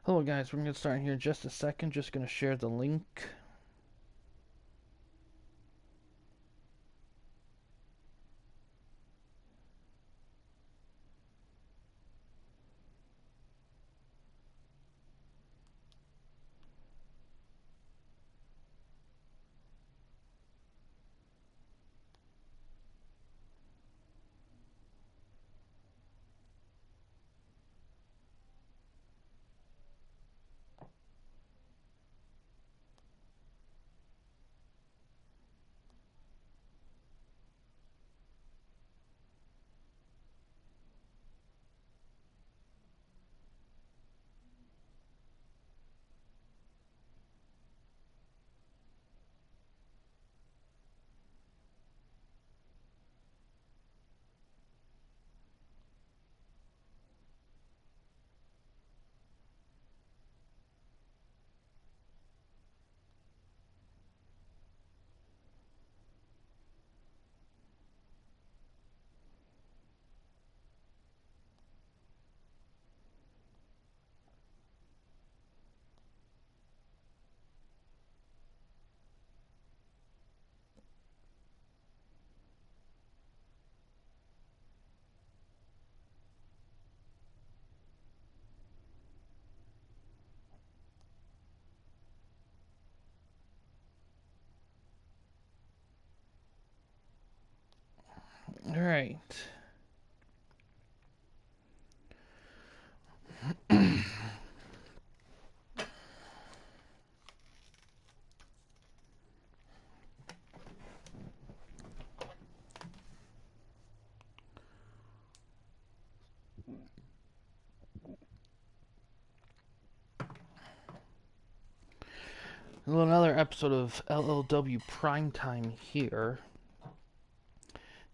Hello guys, we're going to get started here in just a second. Just going to share the link. Alright. Another episode of LLW Primetime here.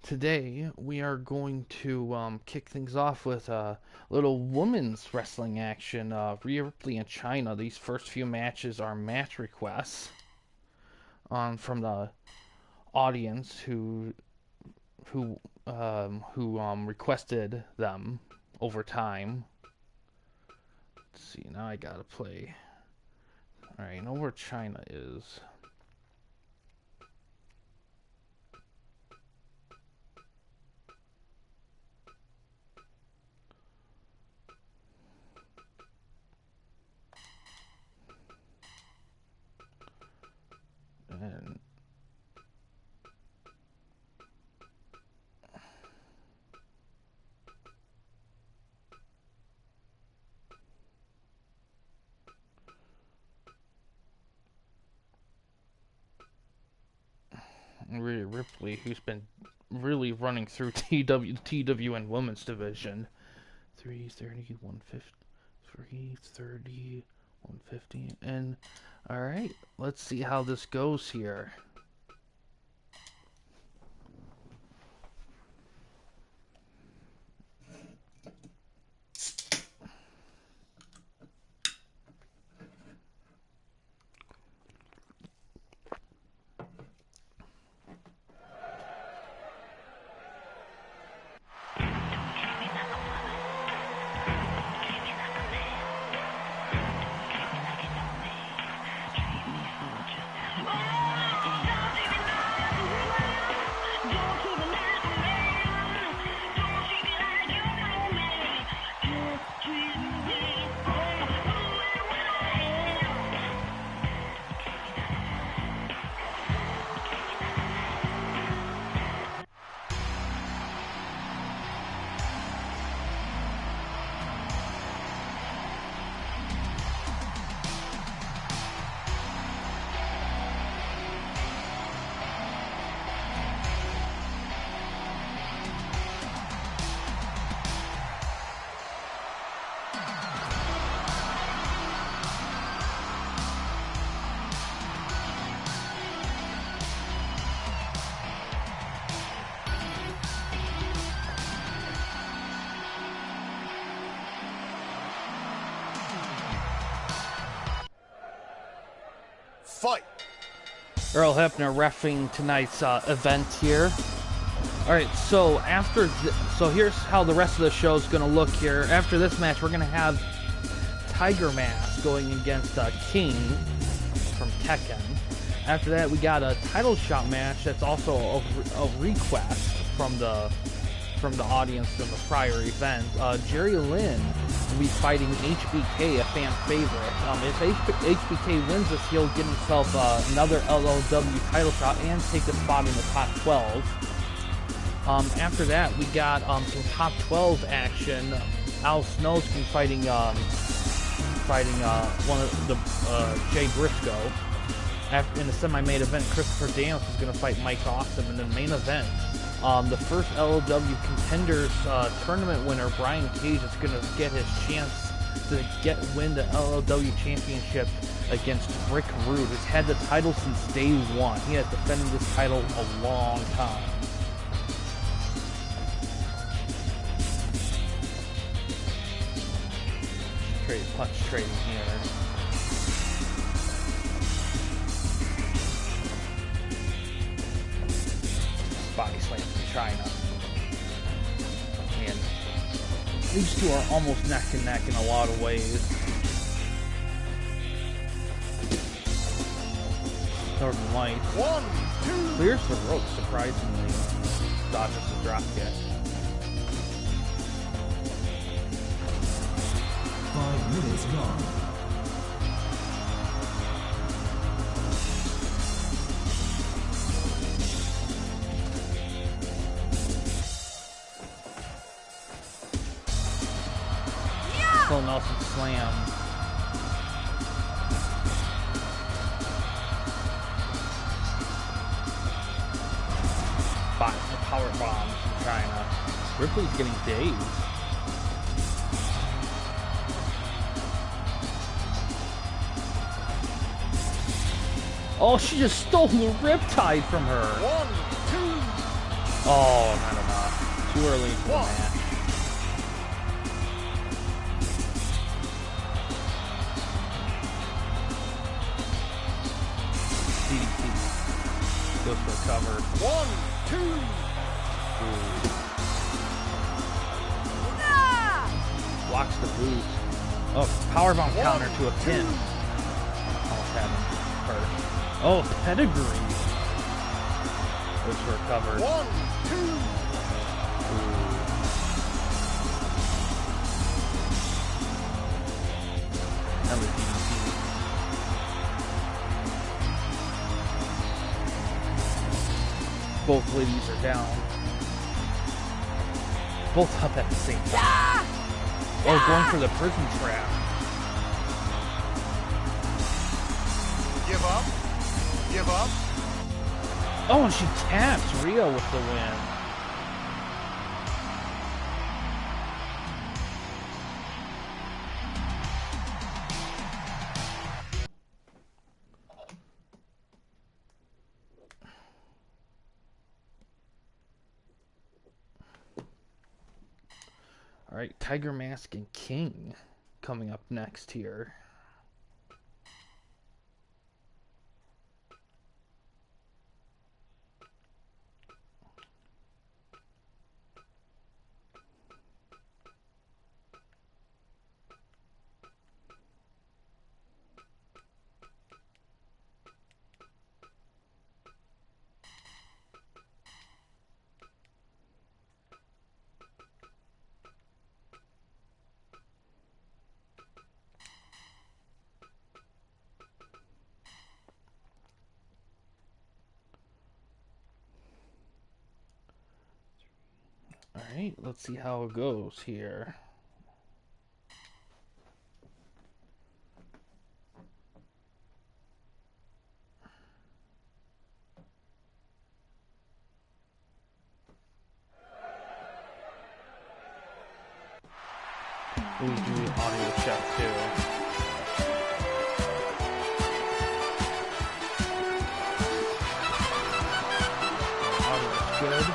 Today we are going to kick things off with a little women's wrestling action. Rhea Ripley and China. These first few matches are match requests from the audience who requested them over time. Let's see. Now I gotta play. All right, I know where China is. And Rhea Ripley, who's been really running through TWN Women's Division. 330, 150, 330, 150, and all right, let's see how this goes here. Fight. Earl Hebner reffing tonight's event here. All right, so so here's how the rest of the show is going to look here. After this match, we're going to have Tiger Mask going against King from Tekken. After that, we got a title shot match that's also a request from the audience from the prior event. Jerry Lynn will be fighting HBK, a fan favorite. If HBK wins this, he'll get himself another LLW title shot and take a spot in the top 12. After that, we got some top 12 action. Al Snow's been fighting one of the Jay Briscoe. In the semi-main event, Christopher Daniels is going to fight Mike Awesome. In the main event, the first LLW Contenders tournament winner, Brian Cage, is going to get his chance to win the LLW Championship against Rick Rude, who's had the title since day one. He has defended this title a long time. Punch trading here. Body slam from China. And these two are almost neck and neck in a lot of ways. Northern Lights. 1, 2. Clears the rope, surprisingly. Dodges the drop kick. 5 minutes gone. Full Nelson slam. Power bomb from China. Ripley's getting dazed. Oh, she just stole the riptide from her. 1, 2. Oh, not enough. Too early into the match. DDT. Goes for a cover. 1, 2. Blocks the boot. Oh, powerbomb counter to a pin. Almost had him hurt. Oh, pedigree. Goes for a cover. 1, 2. Another DDT. Both ladies are down. Both up at the same time. Oh, going for the prison trap. Give up. Give up. Oh, and she taps Rio with the win. All right, Tiger Mask and King coming up next here. Alright, let's see how it goes here. We do the audio check too. Audio's good.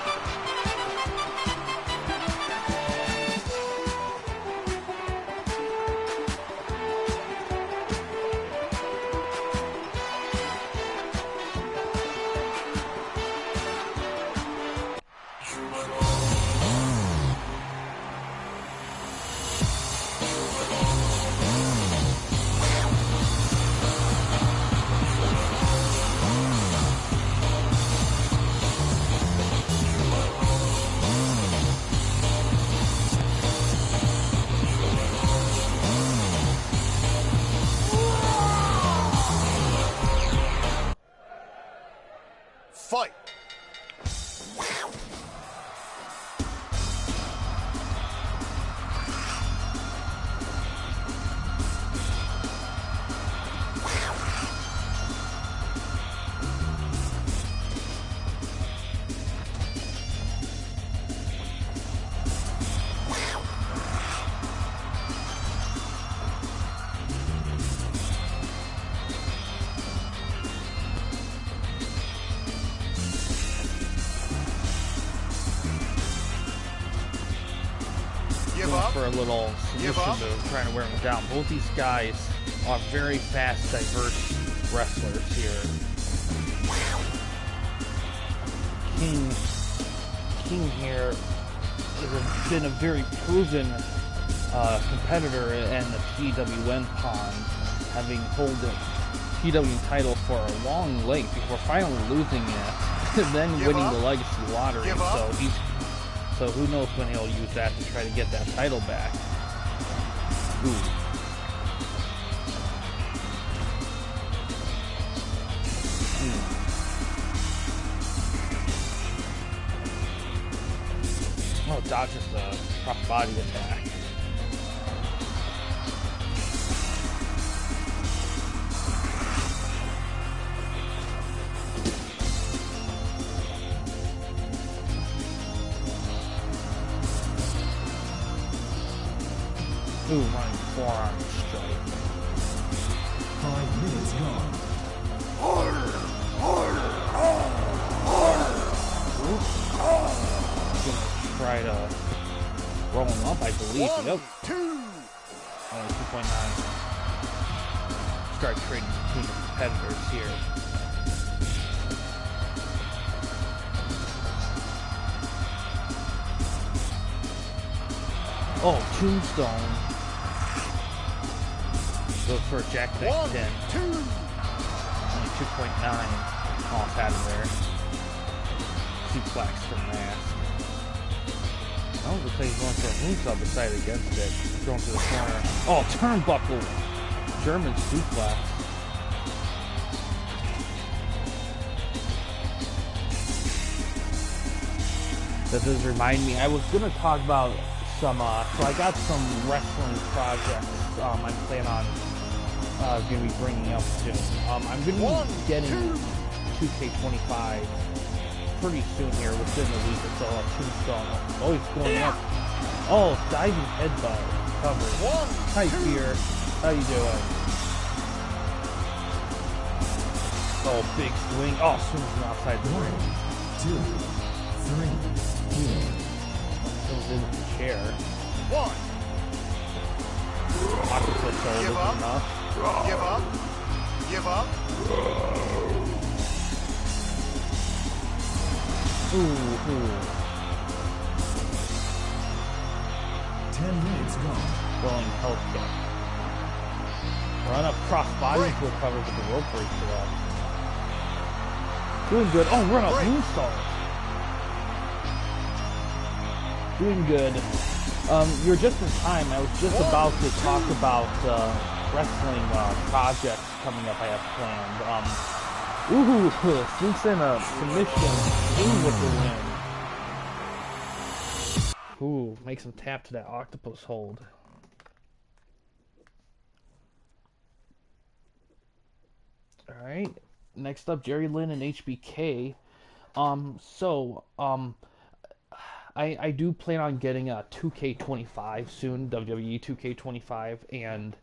for a little Give submission up. move, trying to wear him down. Both these guys are very fast, diverse wrestlers here. King here has been a very proven competitor in the PWN pond, having held the PWN title for a long length before finally losing it, and then winning the Legacy Lottery. So who knows when he'll use that to try to get that title back. Ooh. Oh, dodges the cross body attack. Ooh, running forearm strike. 5 minutes gone. Try to roll him up, I believe. Yep. 2. Only 2.9. Start trading between the competitors here. Oh, Tombstone. Goes for a jackknife 1, 10. 2. Only 2.9 off out of there. Suplex from that. Oh, looks like he's going for a moonsault decided against it. Going to the corner. Oh, turnbuckle! German suplex. That does remind me, I was going to talk about some, so I got some wrestling projects I plan on going to be bringing up soon. I'm going to be getting 2K25 pretty soon here, within a week or so. Tombstone. Oh, he's going up. Oh, diving headbutt. Covered. Hi, Fear. How you doing? Oh, big swing. Oh, swings from outside the ring. 2, 3, 4. Goes into the chair. 1. Octopus hold Give is up. enough. Give up. Give up. Ooh. 10 minutes gone. Rolling health kick. Run up cross body to recover with the rope break for that. Doing good. Oh, run up moonsault. Doing good. You're just in time. I was just about to talk about wrestling projects coming up I have planned. Sneaks in a submission. King with the win. Ooh, makes him tap to that octopus hold. Alright. Next up, Jerry Lynn and HBK. I do plan on getting a 2K25 soon, WWE 2K25, and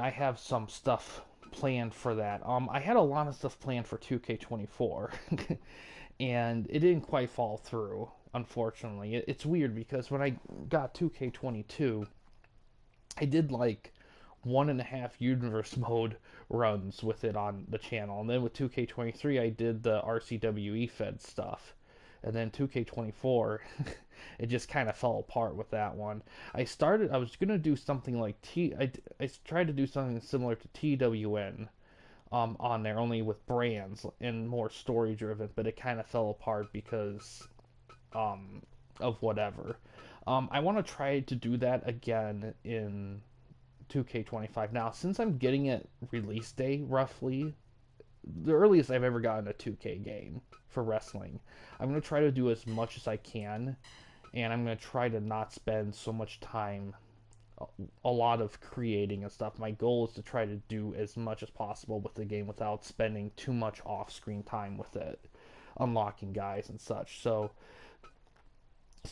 I have some stuff planned for that. I had a lot of stuff planned for 2K24, and it didn't quite fall through, unfortunately. It's weird because when I got 2K22, I did like 1.5 universe mode runs with it on the channel, and then with 2K23 I did the RCWE fed stuff, and then 2K24 it just kind of fell apart with that one. I was gonna do something like I tried to do something similar to TWN on there, only with brands and more story driven, but it kind of fell apart because of whatever. I want to try to do that again in 2K25. Now, since I'm getting it release day roughly, the earliest I've ever gotten a 2K game for wrestling, I'm going to try to do as much as I can, and I'm going to try to not spend so much time, a lot of creating and stuff. My goal is to try to do as much as possible with the game without spending too much off-screen time with it, unlocking guys and such. So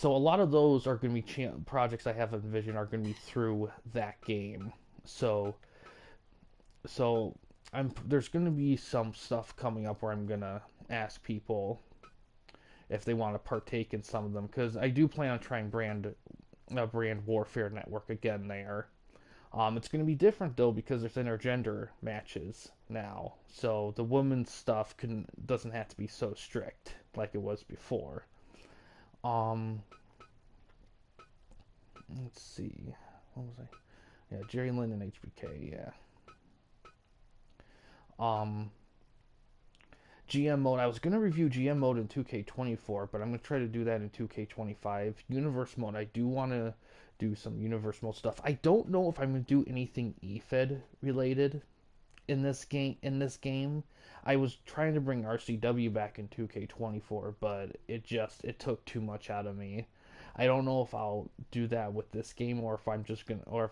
a lot of those are going to be projects I have envisioned are going to be through that game. So there's going to be some stuff coming up where I'm going to ask people if they want to partake in some of them, because I do plan on trying brand brand Warfare Network again there. It's going to be different though because there's intergender matches now, so the women's stuff doesn't have to be so strict like it was before. Um, let's see, what was I? Yeah, Jerry Lynn and HBK. Yeah. Um, GM mode. I was gonna review GM mode in 2K24, but I'm gonna try to do that in 2K25. Universe mode. I do want to do some universe mode stuff. I don't know if I'm gonna do anything EFED related in this game. I was trying to bring RCW back in 2K24, but it took too much out of me. I don't know if I'll do that with this game or if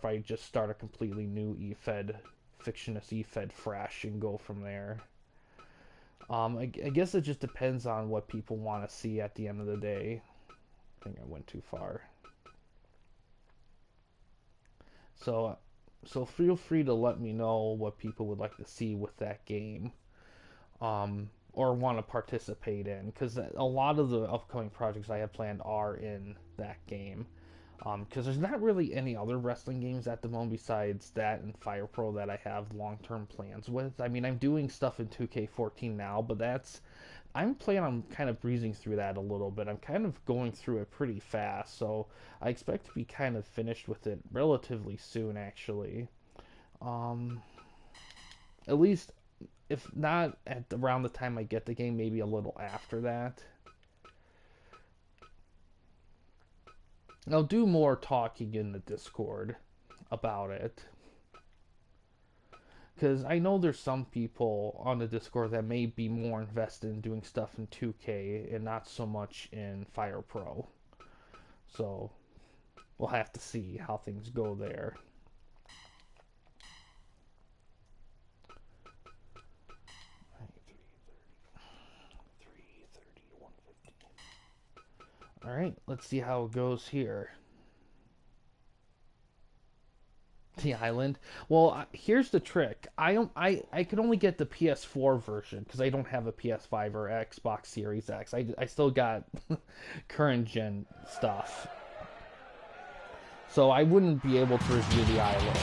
I just start a completely new EFED, fictionist EFED fresh and go from there. I guess it just depends on what people want to see at the end of the day. I think I went too far. So feel free to let me know what people would like to see with that game, or want to participate in, because a lot of the upcoming projects I have planned are in that game. Because there's not really any other wrestling games at the moment besides that and Fire Pro that I have long-term plans with. I mean, I'm doing stuff in 2K14 now, but I'm planning on kind of breezing through that a little bit. I'm kind of going through it pretty fast, so I expect to be kind of finished with it relatively soon, actually. Um, at least, if not at around the time I get the game, maybe a little after that. I'll do more talking in the Discord about it. Because I know there's some people on the Discord that may be more invested in doing stuff in 2K and not so much in Fire Pro. So we'll have to see how things go there. Alright, let's see how it goes here. The island. Well, here's the trick. I could only get the PS4 version because I don't have a PS5 or Xbox Series X. I still got current gen stuff, so I wouldn't be able to review the island.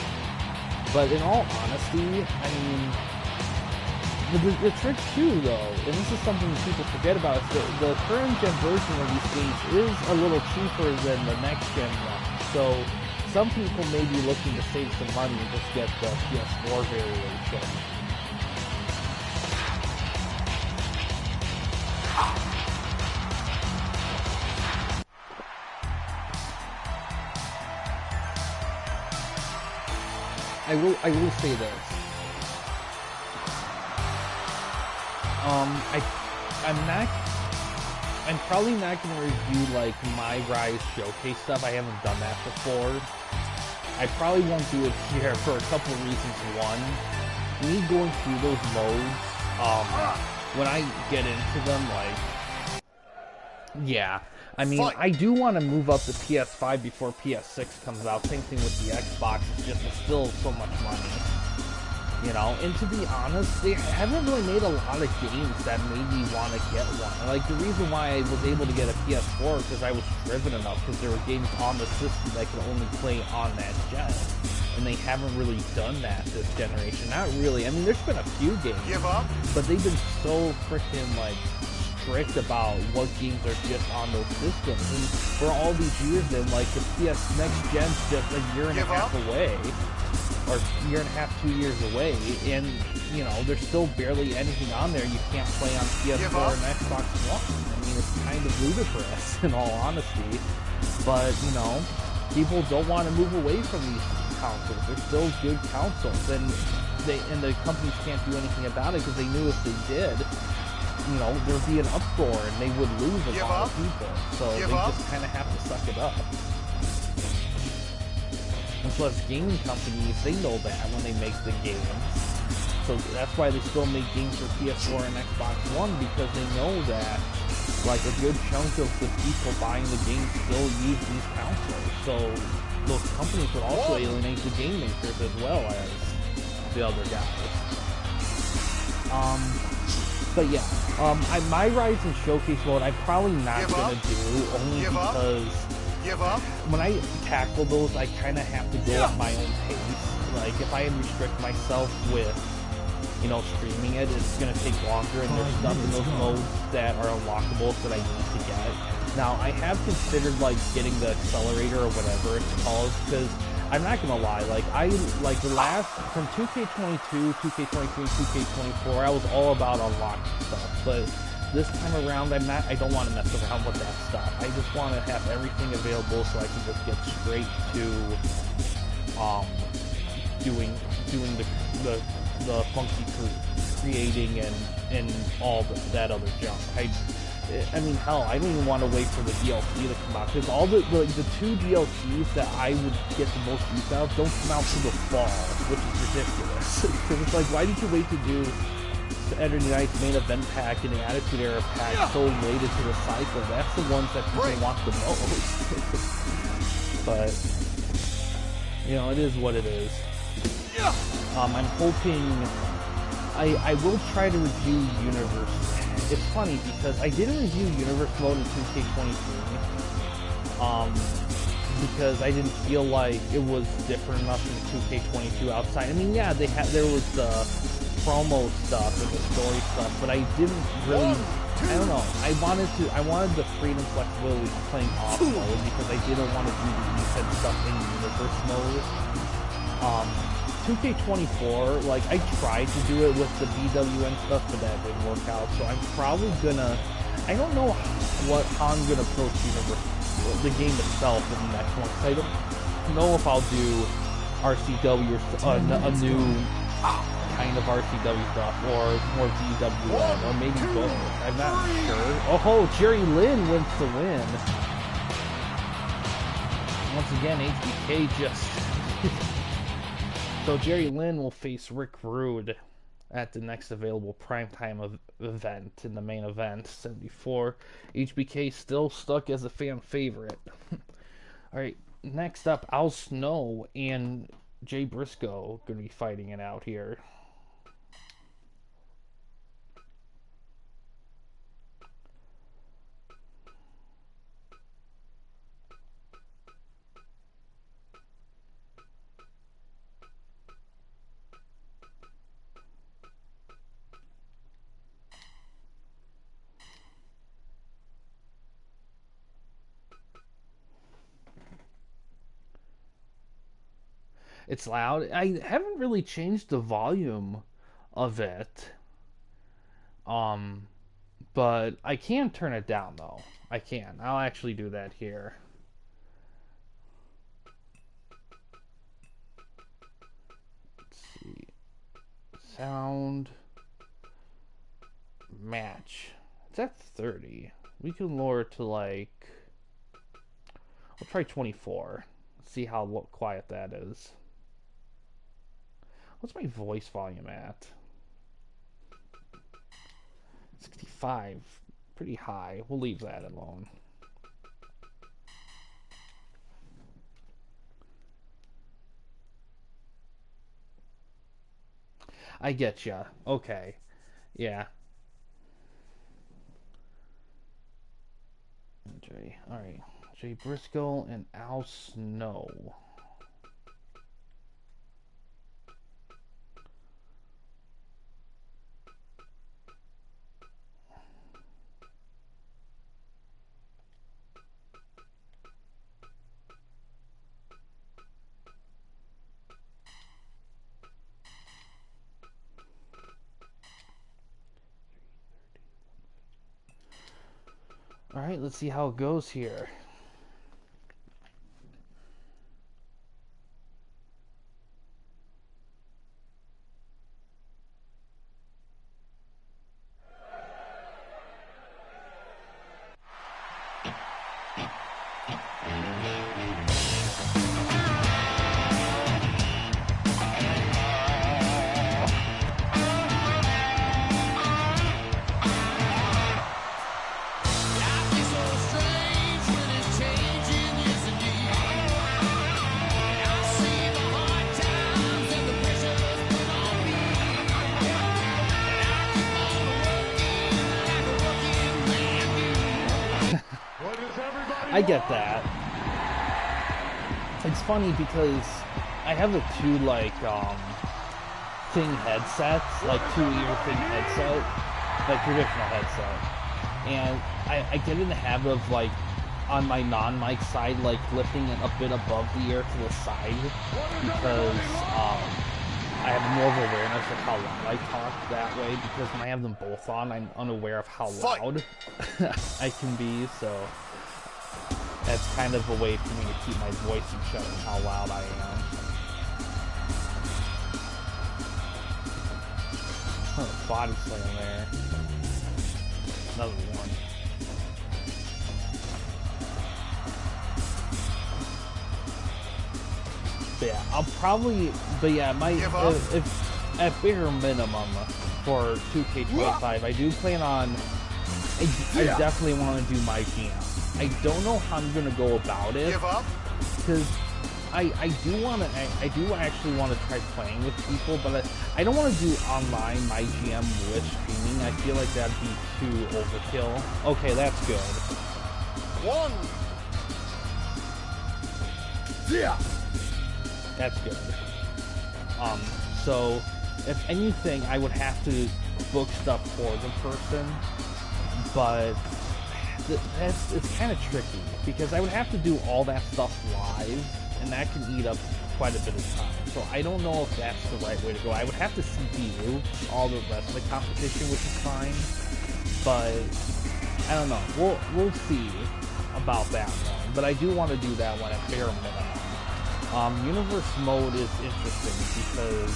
But in all honesty, I mean, the trick too, though, and this is something that people forget about, is the current gen version of these games is a little cheaper than the next gen one. So some people may be looking to save some money and just get the PS4 variation. I will say this. I'm probably not going to review like my Rise showcase stuff. I haven't done that before. I probably won't do it here for a couple of reasons. One, me going through those modes, when I get into them, like, yeah. I mean, I do want to move up the PS5 before PS6 comes out. Same thing with the Xbox. It's still so much money. You know, and to be honest, they haven't really made a lot of games that made me want to get one. Like, the reason why I was able to get a PS4 is because I was driven enough, because there were games on the system that could only play on that gen. And they haven't really done that this generation. Not really. I mean, there's been a few games, but they've been so freaking, like, strict about what games are just on those systems. And for all these years, then, like, the PS next gen's just a year and a half away. Or year and a half, 2 years away, and, you know, there's still barely anything on there you can't play on PS4 and Xbox One. I mean, it's kind of ludicrous, in all honesty. But, you know, people don't want to move away from these consoles. They're still good consoles, and the companies can't do anything about it, because they knew if they did, you know, there'd be an uproar, and they would lose a lot of people. So they just kind of have to suck it up. And plus, gaming companies, they know that when they make the games. So that's why they still make games for PS4 and Xbox One, because they know that, like, a good chunk of the people buying the games still use these consoles. So those companies would also alienate the game makers as well as the other guys. But yeah, my Rise and Showcase mode, I'm probably not gonna do, only because when I tackle those, I kind of have to go at my own pace. Like, if I restrict myself with, you know, streaming it, it's gonna take longer, and there's stuff in those modes that are unlockable that I need to get. Now, I have considered, like, getting the accelerator or whatever it's called, because I'm not gonna lie, like, the last, from 2K22, 2K23, 2K24, I was all about unlocking stuff, but this time around, I don't want to mess around with that stuff. I just want to have everything available so I can just get straight to, doing the funky creating and all that other junk. I mean, hell, I don't even want to wait for the DLC to come out, because all the two DLCs that I would get the most use out of don't come out till the fall, which is ridiculous. Because it's like, why did you wait to do the Saturday Night's main event pack and the Attitude Era pack so late into the cycle? That's the ones that people want the most. But, you know, it is what it is. I'm hoping I will try to review Universe. It's funny because I didn't review Universe mode in 2K23 because I didn't feel like it was different enough in 2K22 outside. I mean, yeah, there was the promo stuff and the story stuff, but I didn't really. I don't know. I wanted the freedom, flexibility of playing off mode because I didn't want to do the defense stuff in Universe mode. 2K24, like, I tried to do it with the BWN stuff, but that didn't work out, so I'm probably gonna, I don't know how I'm gonna approach the game itself in the next one, because I don't know if I'll do RCW or a new kind of RCW stuff, or more BWN, or maybe both. I'm not sure. Oh, Jerry Lynn wins the win. Once again, HBK just... So Jerry Lynn will face Rick Rude at the next available Primetime event in the main event, 74. HBK still stuck as a fan favorite. Alright, next up, Al Snow and Jay Briscoe going to be fighting it out here. It's loud. I haven't really changed the volume of it. But I can turn it down though. I can. I'll actually do that here. Let's see. Sound match. It's at 30. We can lower it to like, we'll try 24. See how quiet that is. What's my voice volume at? 65. Pretty high. We'll leave that alone. I get ya. Okay. Yeah. Alright. Jay Briscoe and Al Snow. Alright, let's see how it goes here. I get that. funny because I have the two thing headsets, like two ear thing headset, like traditional headset, and I get in the habit of like on my non-mic side, like lifting it a bit above the ear to the side because I have more of awareness of how loud I talk that way, because when I have them both on, I'm unaware of how loud I can be, so that's kind of a way for me to keep my voice in check and how loud I am. Oh, body slam there. Another one. But yeah, I'll probably, if at bare minimum for 2K25, I do plan on, I definitely want to do my GM. I don't know how I'm going to go about it, because I do actually want to try playing with people, but I don't want to do online my GM with streaming. I feel like that'd be too overkill. Okay, that's good. One. Yeah. That's good. So if anything, I would have to book stuff for the person, but it's kind of tricky because I would have to do all that stuff live, and that can eat up quite a bit of time. So I don't know if that's the right way to go. I would have to CPU all the rest of the competition, which is fine, but I don't know. We'll see about that one. But I do want to do that one at bare minimum. Universe mode is interesting because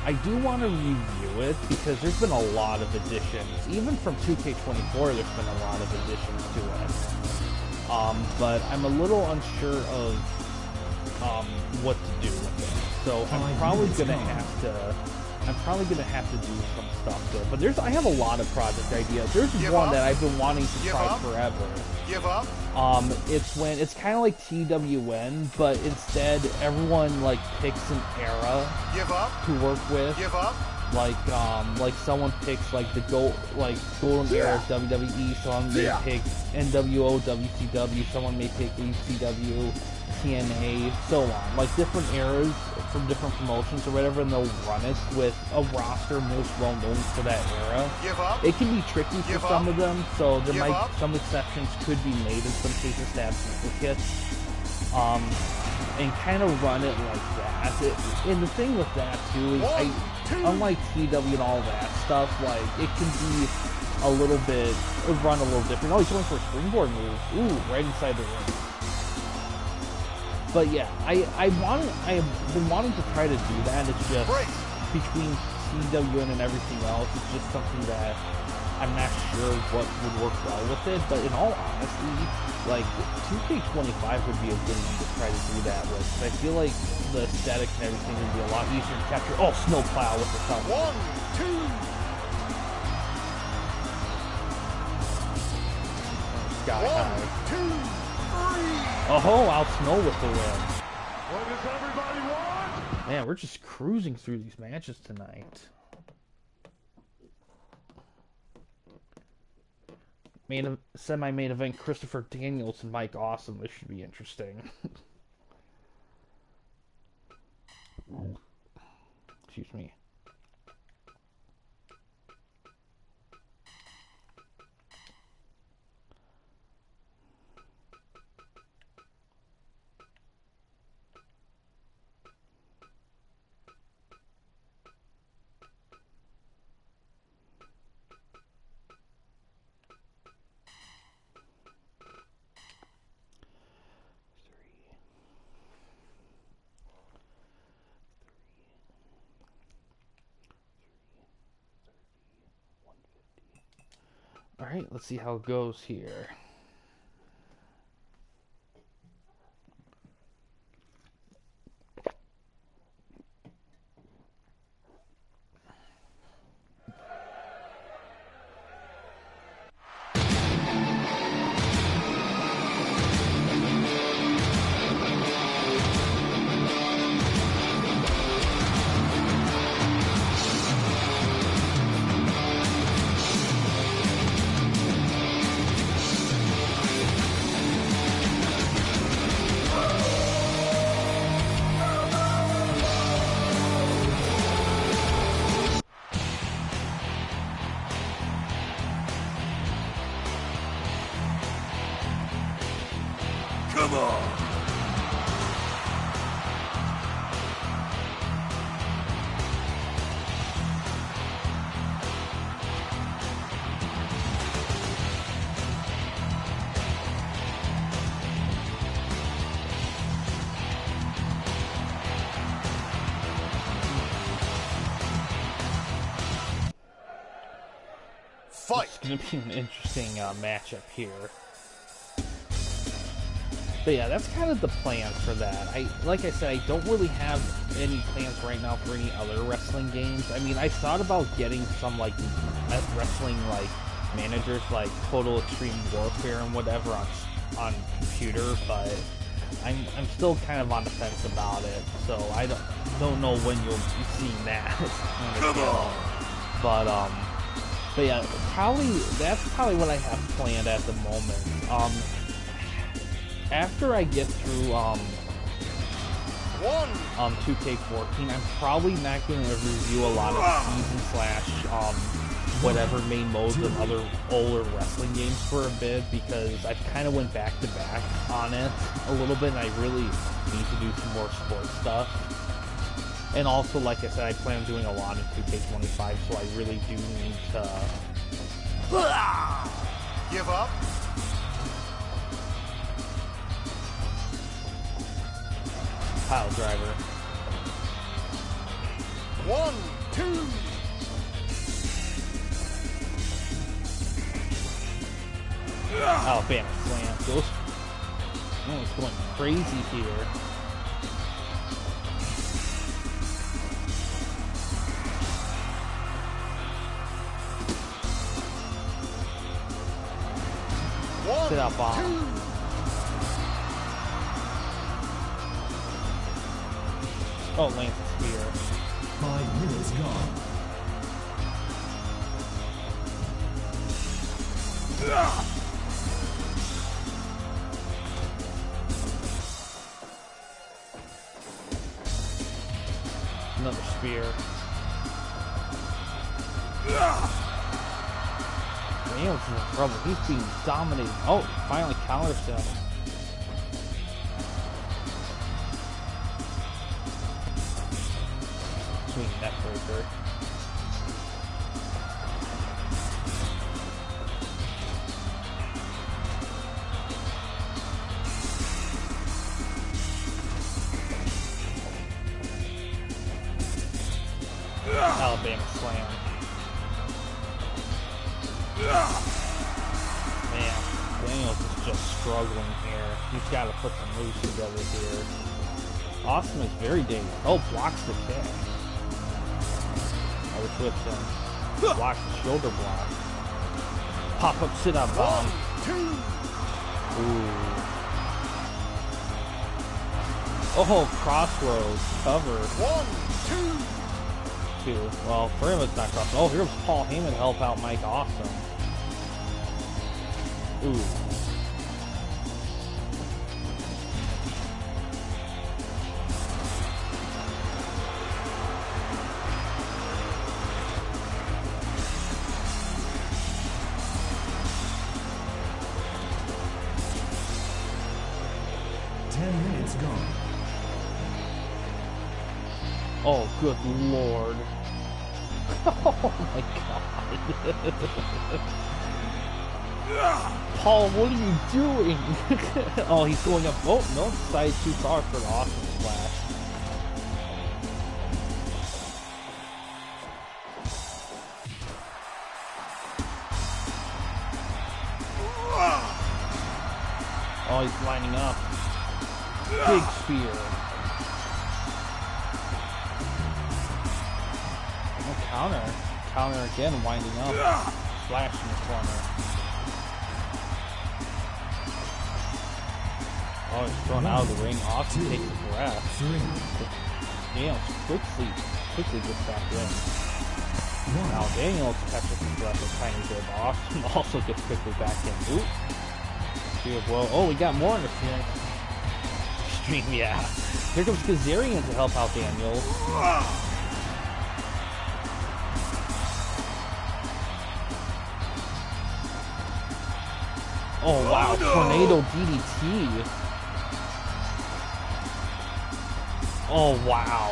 I do want to review it because there's been a lot of additions. Even from 2K24, there's been a lot of additions to it. But I'm a little unsure of what to do with it. So I'm probably gonna have to do some stuff to it. But I have a lot of project ideas. There's one that I've been wanting to try forever. Give up. It's kind of like TWN, but instead everyone like picks an era to work with. Give up. Like someone picks like the golden era of WWE, someone may pick NWO, WCW, someone may pick ECW, TNA, so on. Like different eras from different promotions or whatever, and they'll run it with a roster most well known for that era. It can be tricky for some of them, so some exceptions could be made in some cases to have duplicates. And kind of run it like that. And the thing with that too is, unlike TW and all that stuff, like it can be a little bit run a little different. Oh, he's going for a springboard move. Ooh, right inside the ring. But yeah, I have been wanting to try to do that. It's just between TWN and everything else, it's just something that I'm not sure what would work well with it. But in all honesty, like 2K25 would be a good one to try to do that with. I feel like the aesthetics and everything would be a lot easier to capture. Oh, snowplow with the sun. 1, 2. Sky high. 1, 2, 3. Oh, out snow with the win. What does everybody want? Man, we're just cruising through these matches tonight. Semi-main event, Christopher Daniels and Mike Awesome. This should be interesting. Excuse me. Alright, let's see how it goes here. Fight! It's going to be an interesting matchup here. But yeah, that's kind of the plan for that. Like I said, I don't really have any plans right now for any other wrestling games. I mean, I thought about getting some like wrestling like managers, like Total Extreme Warfare and whatever on computer, but I'm still kind of on the fence about it. So I don't know when you'll be seeing that on the channel. But yeah, that's probably what I have planned at the moment. After I get through 2K14, I'm probably not going to review a lot of season / whatever main modes of other older wrestling games for a bit, because I kind of went back to back on it a little bit, and I really need to do some more sports stuff. And also, like I said, I plan on doing a lot in 2K25, so I really do need to Give up? pile driver. 1, 2. Oh, bam, slam. Goes. Oh, it's going crazy here. Sit out bomb. Oh, lands a spear. 5 minutes gone. Another spear. Daniel's in trouble. He's being dominated. Oh, finally counters him. Swing neck breaker. Alabama slam. Man, Daniels is just struggling here. He's got to put some moves together here. Austin is very dangerous. Oh, blocks the kick. I was with him. Blocks the shoulder block. Pop up sit up bomb. 1, 2. Ooh. Oh, crossroads cover. 1, 2. Well, for him it's not cross. Oh, here's Paul Heyman to help out Mike Awesome. Ooh. Gone. Oh, good lord. Oh my god. Paul, what are you doing? Oh, he's going up. Oh, no, side too far for an awesome splash. Oh, he's lining up. Big spear. Oh, counter. Counter again, winding up. Splash in the corner. Oh, he's thrown out of the ring. Austin takes a breath. Daniels quickly gets back in. Now Daniels catches his breath a tiny bit. Austin also gets quickly back in. Oop. Well, oh, we got more interference. Extreme, yeah. Here comes Kazarian to help out Daniels. Oh wow, Tornado DDT. Oh wow.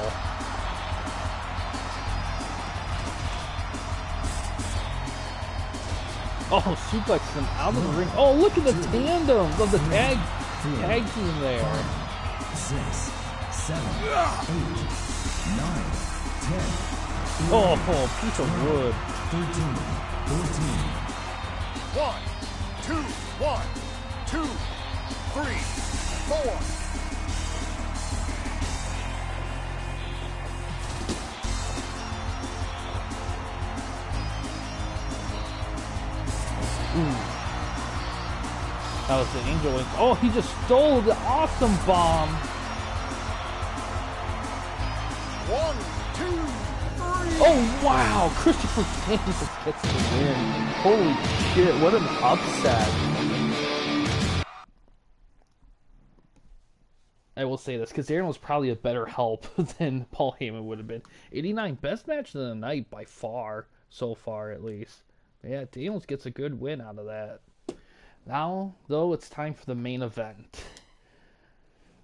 Oh, suplex them out of the ring. Oh, look at the tandem of the tag team there. 6, 7, 8, 9, 10. Oh, piece of wood. 13, 14, 1, 2, 1, 2, 3, 4. That was the Angel Wing. Oh, he just stole the awesome bomb. 1, 2, 3. Oh, wow. Christopher Daniels gets the win. Holy shit, what an upset. I will say this, because Aaron was probably a better help than Paul Heyman would have been. 89, best match of the night by far, so far at least. Yeah, Daniels gets a good win out of that. Now, though, it's time for the main event.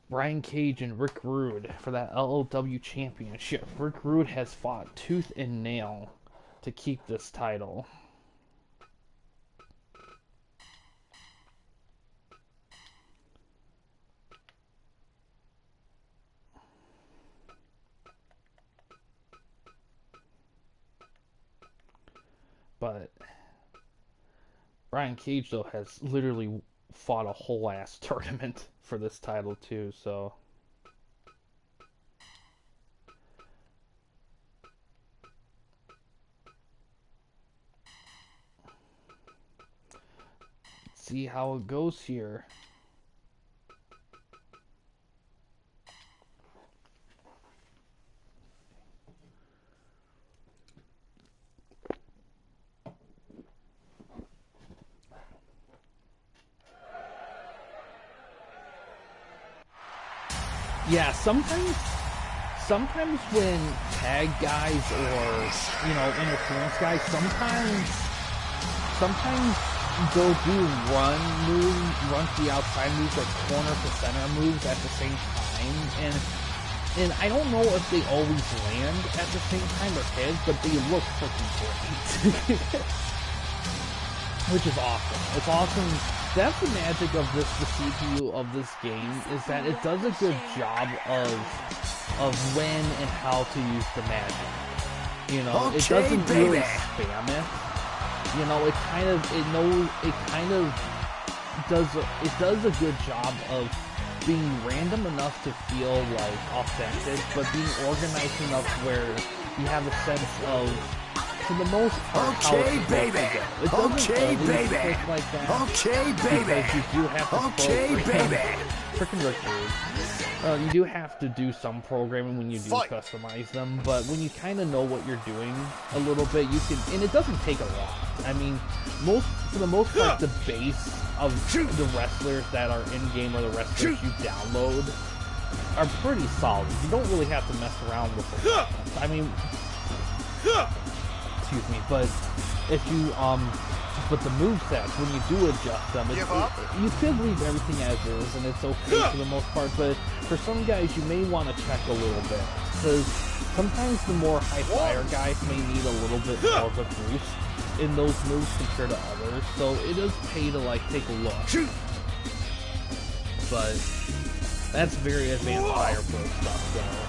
Brian Cage and Rick Rude for that LLW championship. Rick Rude has fought tooth and nail to keep this title. But Brian Cage, though, has literally fought a whole ass tournament for this title, too, so. Let's see how it goes here. Yeah, sometimes when tag guys or, interference guys, sometimes they'll do run to the outside moves, like corner to center moves at the same time, and I don't know if they always land at the same time or hit, but they look freaking great. Which is awesome. It's awesome. That's the magic of the CPU of this game, is that it does a good job of when and how to use the magic. Okay, it doesn't baby. really spam it. It does a good job of being random enough to feel like authentic, but being organized enough where you have a sense of, for the most part, how it's supposed to go. It doesn't always click like that. Okay, baby. Because you do have to Okay, program. baby. Frickin' Rick Rude. You do have to do some programming when you do Fight. customize them, but when you kind of know what you're doing a little bit, you can, and it doesn't take a lot. I mean, for the most part, the base of the wrestlers that are in-game or the wrestlers you download are pretty solid. You don't really have to mess around with them. I mean, excuse me, but if you, but the movesets, when you do adjust them, you could leave everything as is, and it's okay for the most part, but for some guys, you may want to check a little bit, because sometimes the more high-flyer guys may need a little bit more of a boost in those moves compared to others, so it does pay to, take a look. But that's very advanced Fire Pro stuff, though.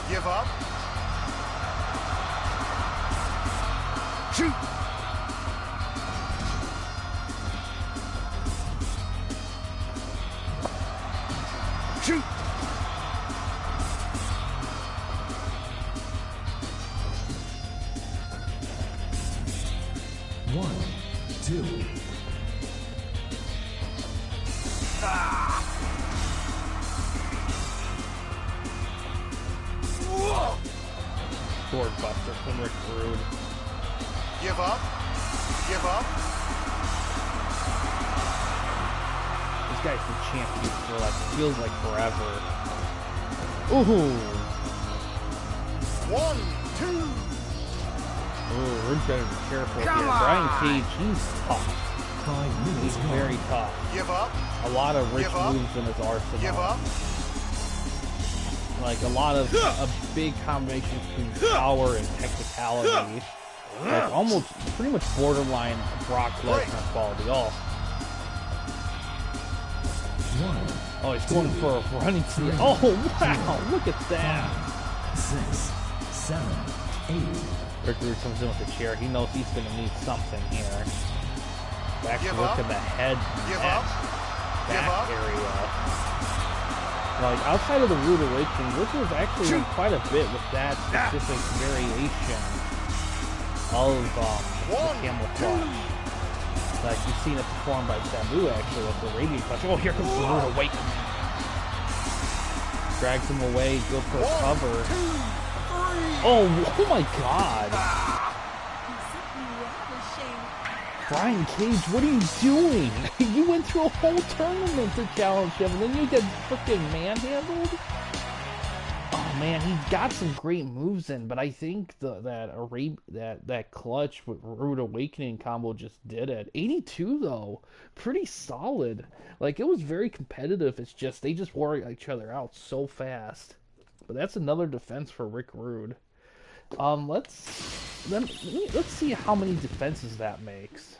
Give up. Shoot. Shoot. One, two. Sword Buster from Rick Rude. Give up. Give up. This guy's the champion for feels like forever. Ooh. 1, 2. Ooh, Rude better be careful here. Come on. Brian Cage, he's tough. 5 minutes He's gone. very tough. Give up. A lot of rich Give up. moves in his arsenal. Give up. Like a big combination between power and technicality. Like almost pretty much borderline Brock Lesnar quality. Oh, he's going for a running to the. Oh wow! Look at that. 6, 7, 8, Rick Rude comes in with a chair. He knows he's going to need something here. Back to work in the head Give neck, up. Give back up. area. Like, outside of the Rude Awakening, Rick was actually doing quite a bit with that specific variation of the camel clutch. Like, you've seen it performed by Sabu, actually, with the radiant clutch. Oh, here comes the Rude Awakening. Drags him away, goes for a cover. Oh my god! Brian Cage, what are you doing? You went through a whole tournament to challenge him, and then you get freaking manhandled? Oh man, he got some great moves in, but I think that clutch with Rude Awakening combo just did it. 82 though, pretty solid. Like, it was very competitive. It's just they just wore each other out so fast. But that's another defense for Rick Rude. Let's see how many defenses that makes.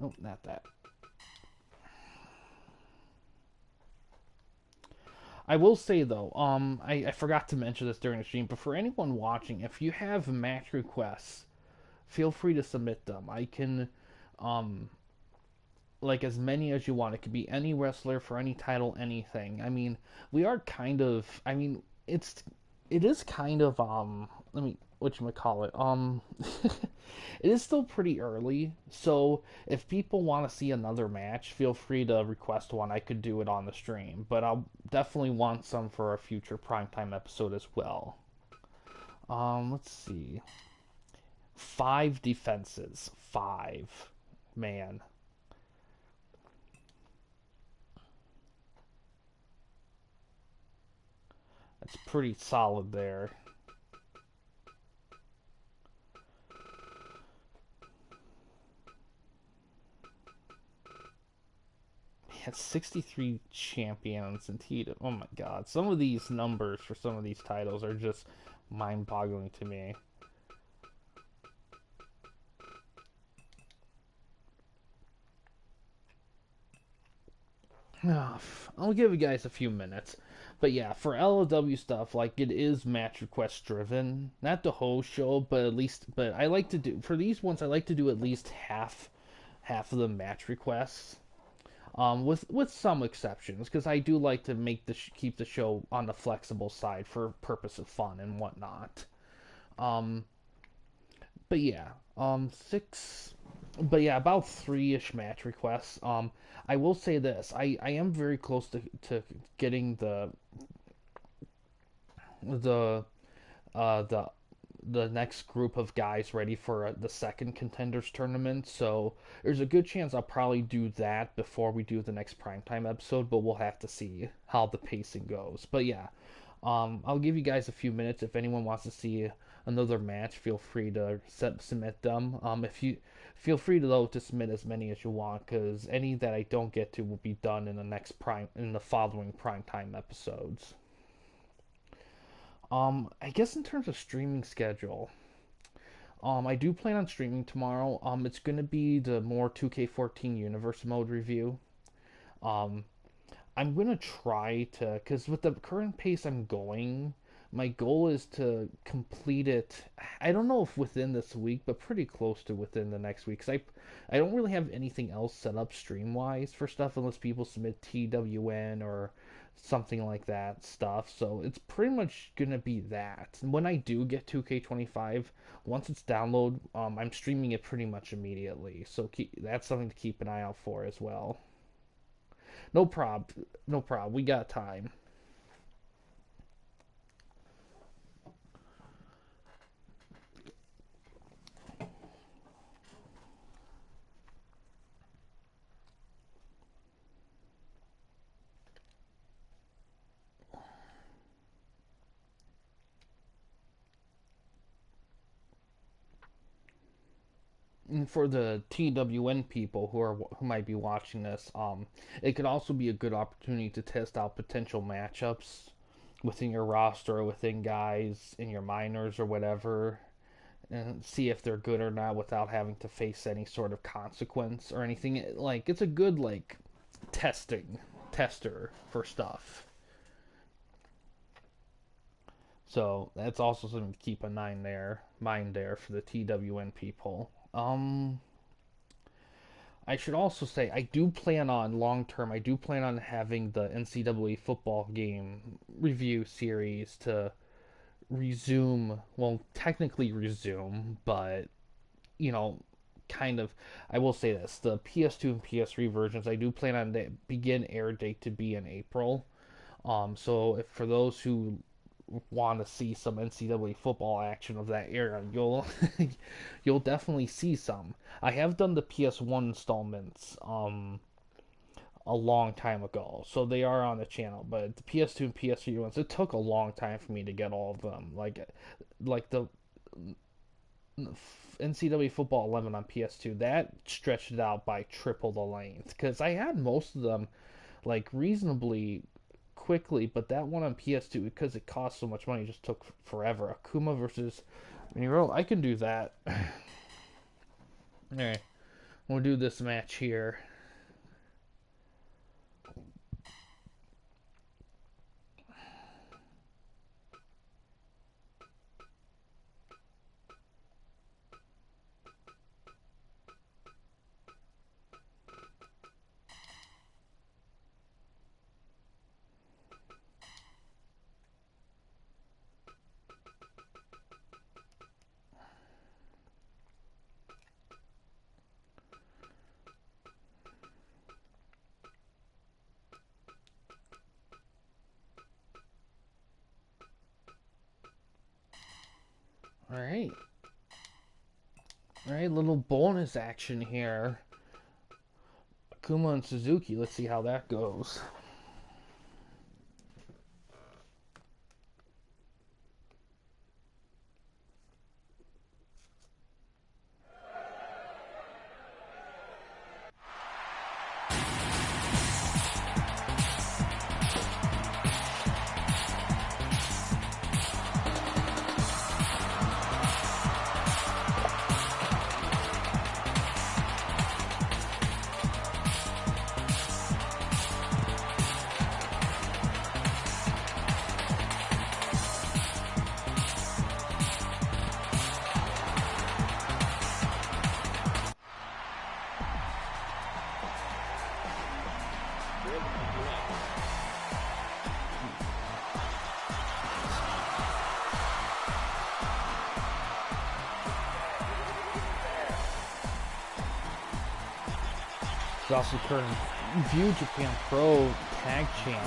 Oh, not that. I will say though, I forgot to mention this during the stream, but for anyone watching, if you have match requests, feel free to submit them. I can, like, as many as you want. It could be any wrestler for any title, anything. I mean, we are kind of, I mean, it is kind of, let me, whatchamacallit, it is still pretty early, so if people want to see another match, feel free to request one. I could do it on the stream, but I'll definitely want some for a future primetime episode as well. Let's see. 5 defenses. 5. Man. That's pretty solid there. Had 63 champions in T. Oh my god. Some of these numbers for some of these titles are just mind-boggling to me. I'll give you guys a few minutes. But yeah, for LLW stuff, like, it is match request driven. Not the whole show, but at least, but I like to do, for these ones, I like to do at least half of the match requests. With some exceptions, because I do like to keep the show on the flexible side for purpose of fun and whatnot. Um, but yeah, six, but yeah, about 3-ish match requests. I will say this: I am very close to getting the uh the the next group of guys ready for the second contenders tournament. So there's a good chance I'll probably do that before we do the next primetime episode, but we'll have to see how the pacing goes. But yeah, I'll give you guys a few minutes. If anyone wants to see another match, feel free to submit them. If you feel free to though to submit as many as you want, because any that I don't get to will be done in the following primetime episodes. I guess in terms of streaming schedule, I do plan on streaming tomorrow. It's gonna be the more 2K14 Universe Mode review. Um, I'm gonna try to, cause with the current pace I'm going, my goal is to complete it. I don't know if within this week, but pretty close to within the next week. Cause I don't really have anything else set up stream wise for stuff unless people submit TWN or something like that stuff. So it's pretty much gonna be that. And when I do get 2K25, once it's download, I'm streaming it pretty much immediately. So that's something to keep an eye out for as well. No prob, no prob. We got time. And for the TWN people who might be watching this, it could also be a good opportunity to test out potential matchups within your roster or within guys in your minors or whatever, and see if they're good or not without having to face any sort of consequence or anything. Like, it's a good like tester for stuff. So that's also something to keep in mind there for the TWN people. I should also say I do plan on long term. I do plan on having the NCAA football game review series to resume. Well, technically resume, but you know, kind of. I will say this: the PS2 and PS3 versions, I do plan on the begin air date to be in April. So if for those who want to see some NCAA football action of that era, you'll definitely see some. I have done the PS1 installments a long time ago, so they are on the channel. But the PS2 and PS3 ones, it took a long time for me to get all of them. Like the NCAA Football 11 on PS2, that stretched it out by triple the length because I had most of them like reasonably quickly, but that one on PS2 because it cost so much money just took forever. Akuma versus Miro, I can do that. All right, we'll do this match here. All right. All right, little bonus action here. Akuma and Suzuki, let's see how that goes. He's also current View Japan Pro Tag Champ.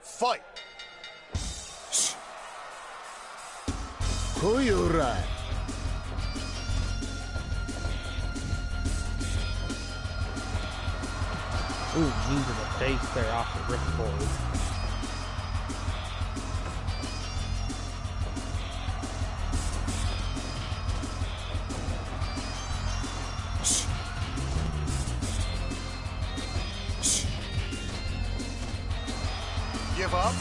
Fight! Who you right? Ooh, knee to the face there off the ripcord. Give up?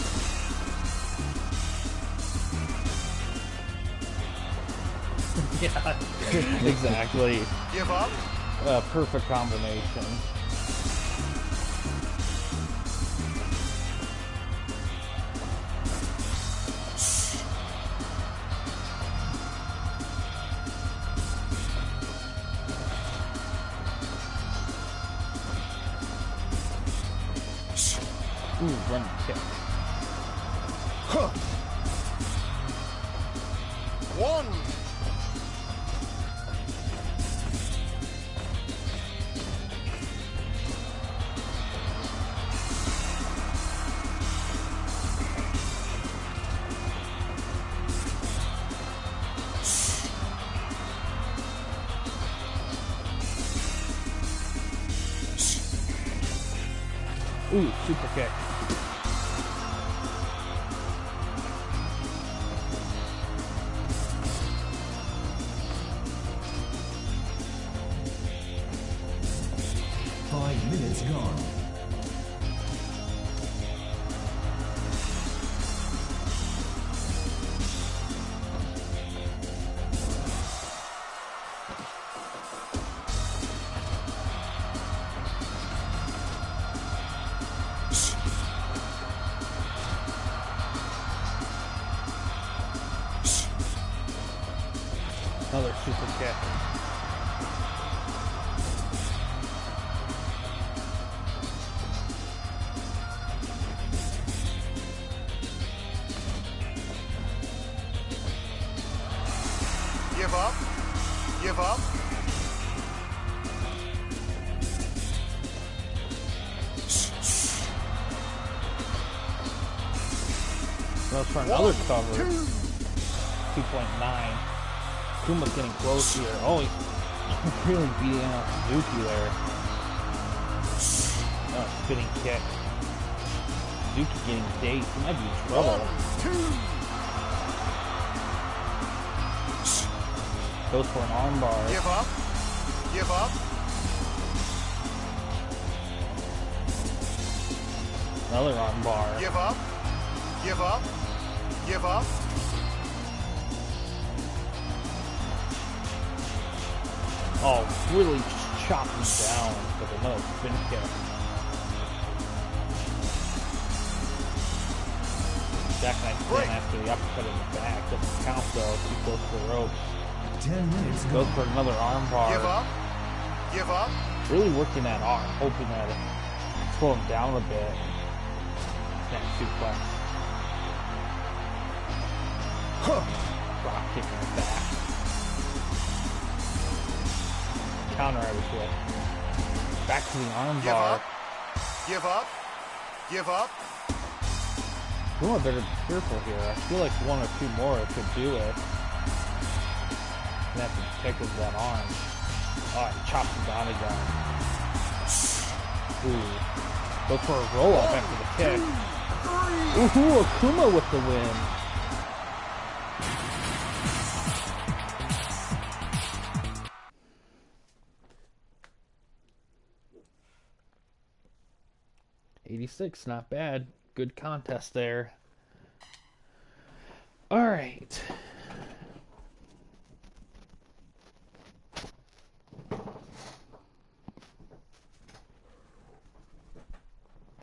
Yeah, exactly. Give up? Perfect combination. Ooh, running kick. Huh. One. Ooh, super kick. minutes gone. Another super kick. Give up. Give up. Goes for another cover. 2.9. Kuma's getting close here. Oh, he's really beating out Suzuki there. Oh, spinning kick. Suzuki getting dazed. He might be in trouble. 1, 2. Goes for an armbar. Give up. Give up. Another armbar. Give up. Give up. Give up. Oh, really just chopped him down with another spin kick. Jackknife spin after the uppercut in the back. Doesn't count though. Too close to the ropes. 10 minutes Goes gone. for another armbar. Give up. Give up. Really working that arm, hoping that it slow him down a bit. Snap suplex. Rock kicking it back. Counter out of it. Back to the Give armbar. up. Give up. Give up. Kuma better be careful here. I feel like one or two more could do it. Gonna have to protect with that arm. Oh, he chops him down again. Ooh. Go for a roll up after the kick. Ooh, Akuma with the win. '86, not bad. Good contest there. All right.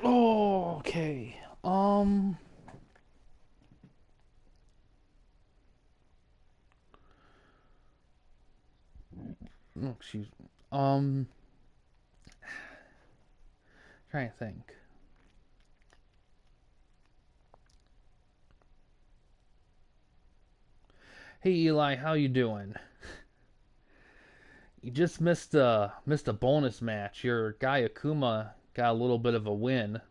Oh, okay. Oh, excuse me. Trying to think. Hey Eli, how you doing? You just missed a bonus match. Your guy Akuma got a little bit of a win.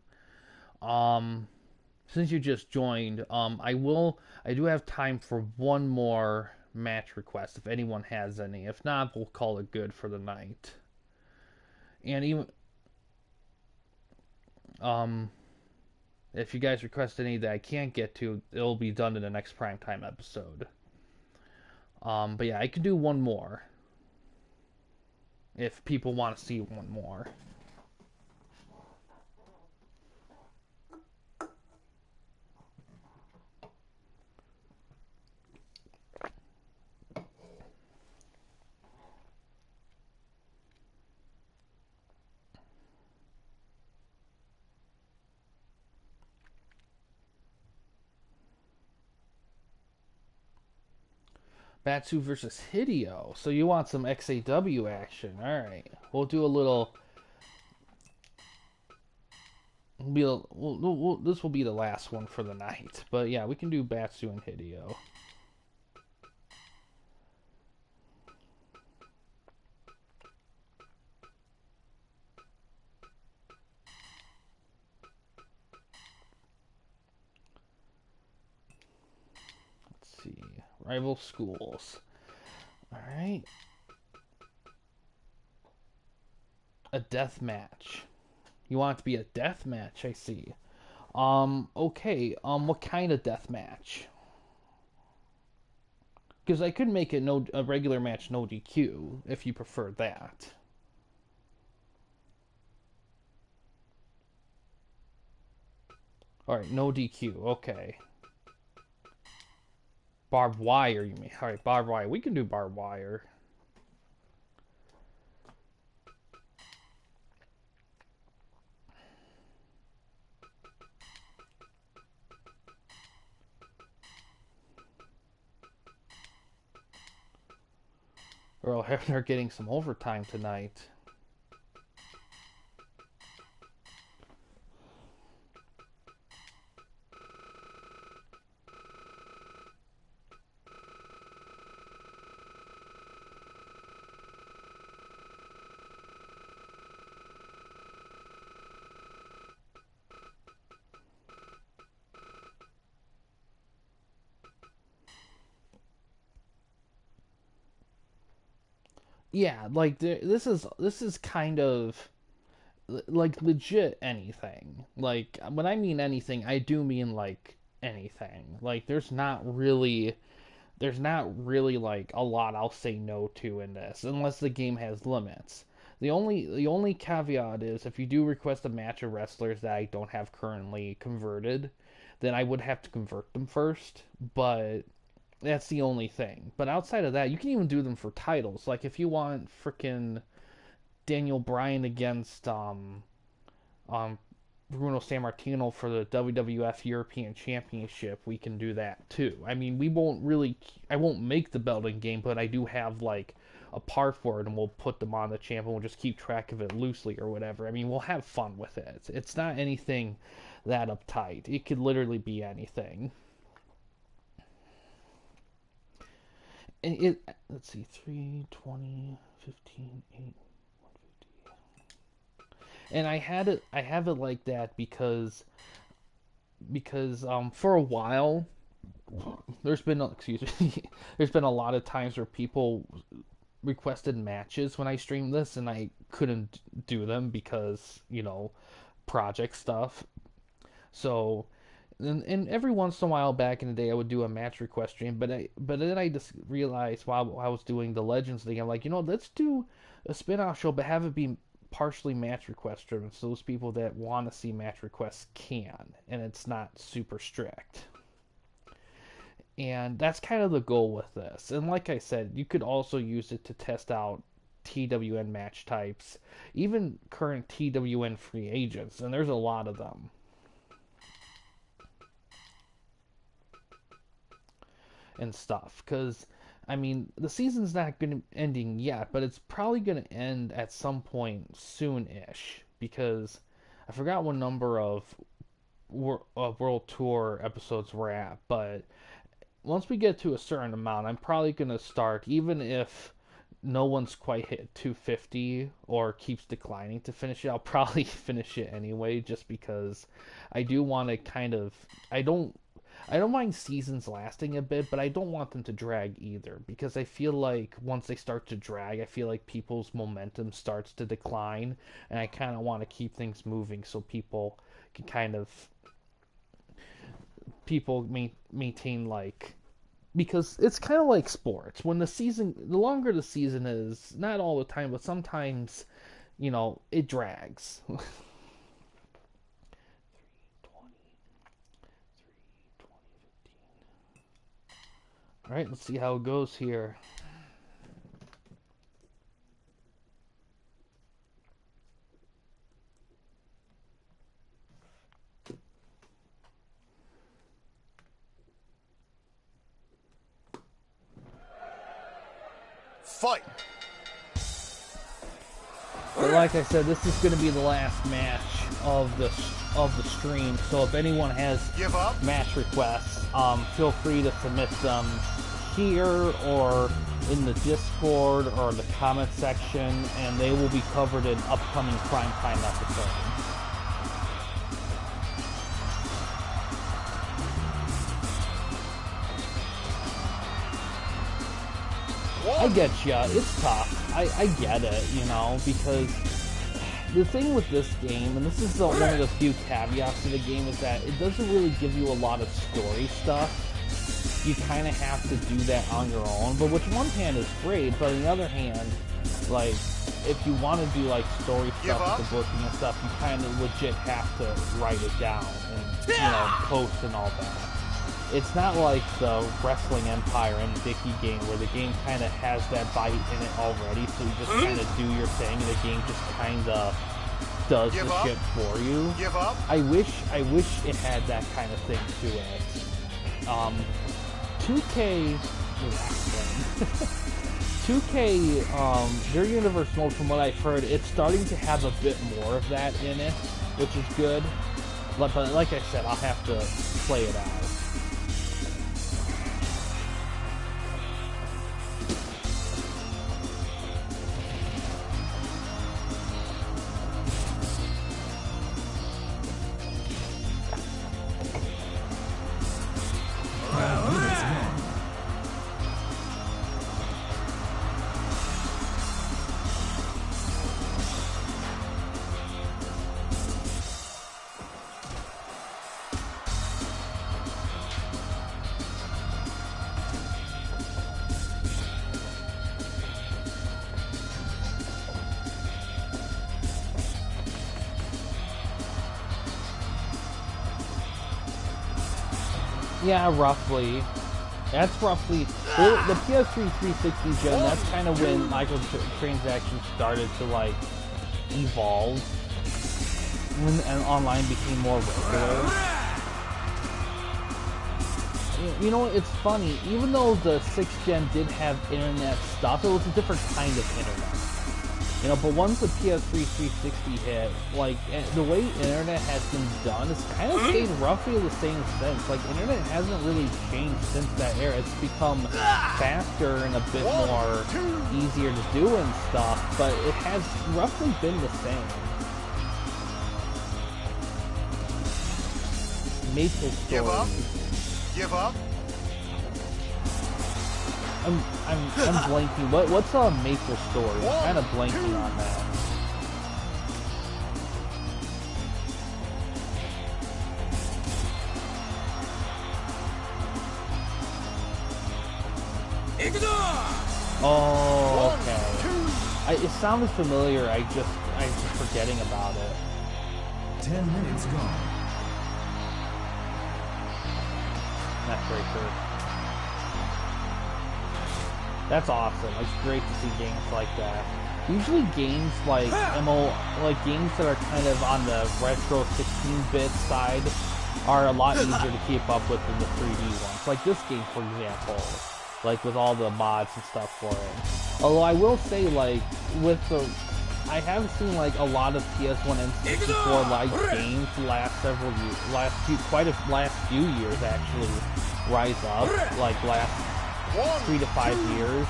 Since you just joined, I do have time for one more match request if anyone has any. If not, we'll call it good for the night. And even if you guys request any that I can't get to, it'll be done in the next Primetime episode. But yeah, I can do one more if people want to see one more. Batsu versus Hideo. So you want some XAW action? All right, we'll do a little. This will be the last one for the night. But yeah, we can do Batsu and Hideo. Let's see. Rival schools. All right. A death match. You want it to be a death match, I see. Okay. What kind of death match? Because I could make it a regular match, no DQ, if you prefer that. Alright, no DQ. Okay. Barbed wire, you mean? Alright, barbed wire. We can do barbed wire. Earl Hebner getting some overtime tonight. Yeah, like this is kind of like legit anything. Like when I mean anything, I do mean like anything. Like there's not really like a lot I'll say no to in this unless the game has limits. The only caveat is if you do request a match of wrestlers that I don't have currently converted, then I would have to convert them first, but that's the only thing. But outside of that, you can even do them for titles. Like if you want freaking Daniel Bryan against um Bruno Sammartino for the WWF European Championship, we can do that too. I mean, I won't make the belt in game, but I do have like a part for it, and we'll put them on the champ, and we'll just keep track of it loosely or whatever. I mean, we'll have fun with it. It's not anything that uptight. It could literally be anything. And let's see, 3, 20, 15, 8. And I have it like that because for a while excuse me, there's been a lot of times where people requested matches when I streamed this, and I couldn't do them because project stuff. So and every once in a while back in the day I would do a match request stream, but then I just realized while I was doing the Legends thing, I'm like, let's do a spin-off show but have it be partially match request driven, so those people that want to see match requests can, and it's not super strict. And that's kind of the goal with this. And like I said, you could also use it to test out TWN match types, even current TWN free agents, and there's a lot of them. And stuff, because I mean the season's not going to ending yet, but it's probably going to end at some point soon-ish, because I forgot what number of World Tour episodes we're at, but once we get to a certain amount, I'm probably going to start, even if no one's quite hit 250 or keeps declining to finish it, I'll probably finish it anyway, just because I do want to kind of, I don't mind seasons lasting a bit, but I don't want them to drag either, because I feel like once they start to drag, I feel like people's momentum starts to decline, and I kind of want to keep things moving so people can maintain, like, because it's kind of like sports. When the longer the season is, not all the time, but sometimes, it drags. All right, let's see how it goes here. Fight. But like I said, this is going to be the last match of the stream. So if anyone has match requests, feel free to submit them here or in the Discord or the comment section, and they will be covered in upcoming Primetime episodes. I get ya, it's tough. I get it, because the thing with this game, and this is one of the few caveats to the game, is that it doesn't really give you a lot of story stuff. You kind of have to do that on your own, but which one hand is great, but on the other hand, Like, if you want to do like story Give stuff up. with the booking and stuff, you kind of legit have to write it down and post and all that. It's not like the Wrestling Empire and Vicky game where the game kind of has that bite in it already, so you just kind of do your thing and the game just kind of does Give the up. shit for you. Give up. I wish it had that kind of thing to it. 2K, 2K, their universe mode, from what I've heard, it's starting to have a bit more of that in it, which is good. But like I said, I'll have to play it out. Yeah, roughly. That's roughly the PS3 360 gen. That's kind of when microtransactions started to like evolve, and online became more regular. You know, it's funny. Even though the 6th gen did have internet stuff, it was a different kind of internet. You know, but once the PS3 360 hit, like, the way internet has been done, it's kind of stayed roughly the same since. Like, internet hasn't really changed since that era. It's become faster and a bit more easier to do and stuff, but it has roughly been the same. Maple Story. Give up. Give up. I'm blanking. What's a Maple Story? I'm kind of blanking on that. Oh, okay. It sounded familiar. I'm just forgetting about it. 10 minutes gone. Neckbreaker. That's awesome. It's great to see games like that. Usually games like games that are kind of on the retro 16-bit side are a lot easier to keep up with than the 3D ones. Like this game, for example, like with all the mods and stuff for it. Although I will say, like, I have seen like a lot of PS1 and 64 like games last few years actually rise up, like last 3 to 5 years.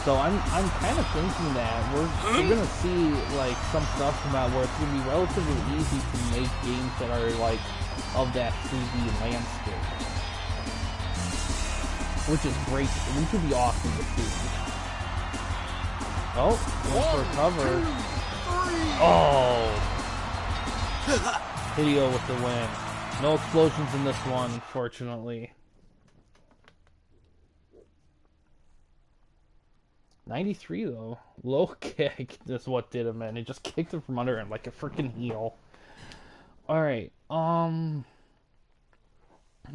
So I'm kind of thinking that we're gonna see like some stuff come out where it's gonna be relatively easy to make games that are like of that 3D landscape, which is great, which would be awesome to see. Oh, went for a cover. Oh, Hideo with the win. No explosions in this one, unfortunately. 93 though. Low kick is what did him, and it just kicked him from under him like a freaking heel. Alright,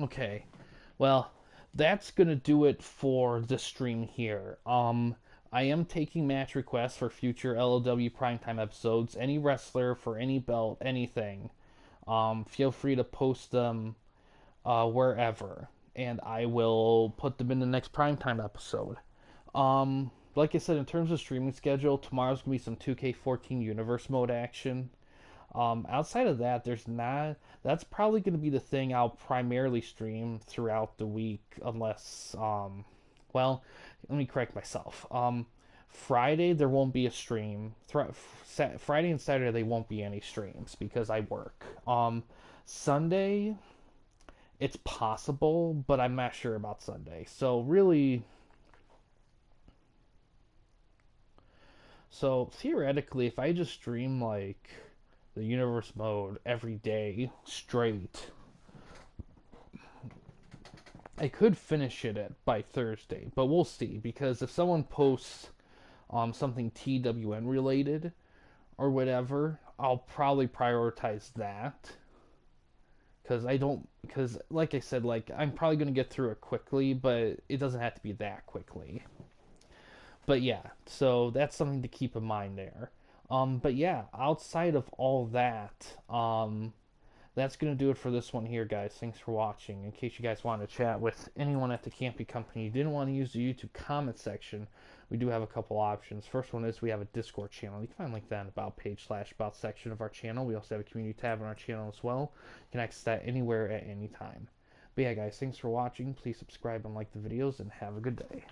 okay. Well, that's gonna do it for the stream here. I am taking match requests for future LLW Primetime episodes. Any wrestler for any belt, anything. Feel free to post them wherever, and I will put them in the next Primetime episode. Like I said, in terms of streaming schedule, tomorrow's gonna be some 2K14 Universe Mode action. Outside of that, there's not. That's probably gonna be the thing I'll primarily stream throughout the week, unless well, let me correct myself. Friday there won't be a stream. Friday and Saturday there won't be any streams because I work. Sunday, it's possible, but I'm not sure about Sunday. So theoretically, if I just stream like the universe mode every day straight, I could finish it by Thursday, but we'll see, because if someone posts something TWN related or whatever, I'll probably prioritize that. Because like I said, like I'm probably gonna get through it quickly, but it doesn't have to be that quickly. But yeah, so that's something to keep in mind there. But yeah, outside of all that, that's going to do it for this one here, guys. Thanks for watching. In case you guys want to chat with anyone at the camping company, you didn't want to use the YouTube comment section, we do have a couple options. First one is we have a Discord channel. You can find a link to that in the About page / About section of our channel. We also have a community tab on our channel as well. You can access that anywhere at any time. But yeah, guys, thanks for watching. Please subscribe and like the videos, and have a good day.